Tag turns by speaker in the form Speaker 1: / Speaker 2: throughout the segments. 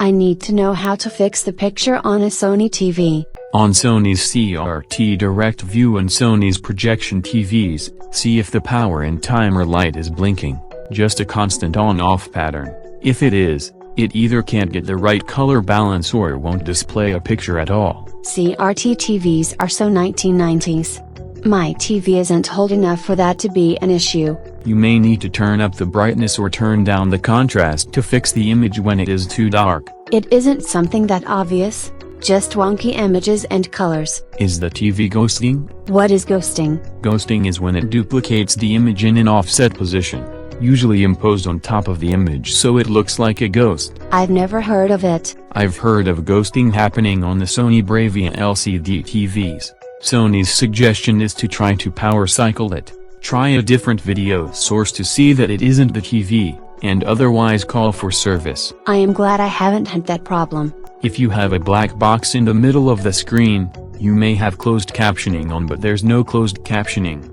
Speaker 1: I need to know how to fix the picture on a Sony TV.
Speaker 2: On Sony's CRT Direct View and Sony's projection TVs, see if the power and timer light is blinking, just a constant on-off pattern. If it is, it either can't get the right color balance or won't display a picture at all.
Speaker 1: CRT TVs are so 1990s. My TV isn't old enough for that to be an issue.
Speaker 2: You may need to turn up the brightness or turn down the contrast to fix the image when it is too dark.
Speaker 1: It isn't something that obvious, just wonky images and colors.
Speaker 2: Is the TV ghosting?
Speaker 1: What is ghosting?
Speaker 2: Ghosting is when it duplicates the image in an offset position, usually imposed on top of the image so it looks like a ghost.
Speaker 1: I've never heard of it.
Speaker 2: I've heard of ghosting happening on the Sony Bravia LCD TVs. Sony's suggestion is to try to power cycle it, try a different video source to see that it isn't the TV, and otherwise call for service.
Speaker 1: I am glad I haven't had that problem.
Speaker 2: If you have a black box in the middle of the screen, you may have closed captioning on but there's no closed captioning.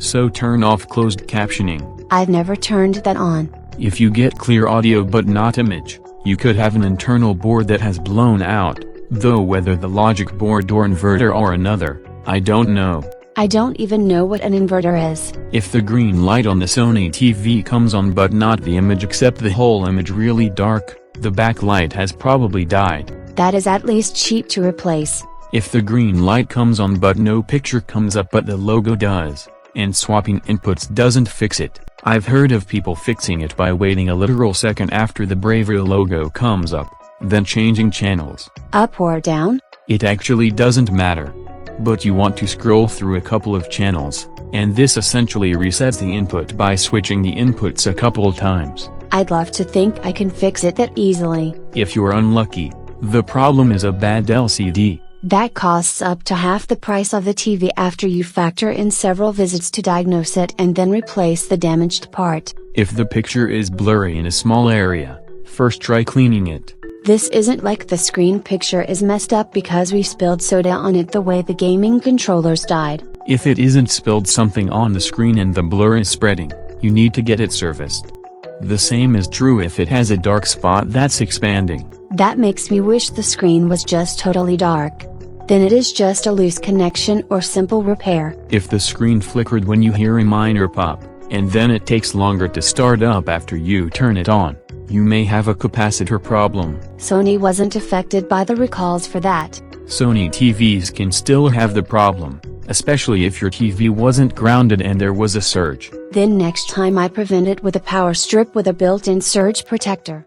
Speaker 2: So turn off closed captioning.
Speaker 1: I've never turned that on.
Speaker 2: If you get clear audio but not image, you could have an internal board that has blown out, though whether the logic board or inverter or another, I don't know.
Speaker 1: I don't even know what an inverter is.
Speaker 2: If the green light on the Sony TV comes on but not the image except the whole image really dark, the backlight has probably died.
Speaker 1: That is at least cheap to replace.
Speaker 2: If the green light comes on but no picture comes up but the logo does, and swapping inputs doesn't fix it, I've heard of people fixing it by waiting a literal second after the Bravia logo comes up, then changing channels.
Speaker 1: Up or down?
Speaker 2: It actually doesn't matter. But you want to scroll through a couple of channels, and this essentially resets the input by switching the inputs a couple times.
Speaker 1: I'd love to think I can fix it that easily.
Speaker 2: If you're unlucky, the problem is a bad LCD.
Speaker 1: That costs up to half the price of the TV after you factor in several visits to diagnose it and then replace the damaged part.
Speaker 2: If the picture is blurry in a small area, first try cleaning it.
Speaker 1: This isn't like the screen picture is messed up because we spilled soda on it the way the gaming controllers died.
Speaker 2: If it isn't spilled something on the screen and the blur is spreading, you need to get it serviced. The same is true if it has a dark spot that's expanding.
Speaker 1: That makes me wish the screen was just totally dark. Then it is just a loose connection or simple repair.
Speaker 2: If the screen flickered when you hear a minor pop, and then it takes longer to start up after you turn it on, you may have a capacitor problem.
Speaker 1: Sony wasn't affected by the recalls for that.
Speaker 2: Sony TVs can still have the problem, especially if your TV wasn't grounded and there was a surge.
Speaker 1: Then next time I prevent it with a power strip with a built-in surge protector.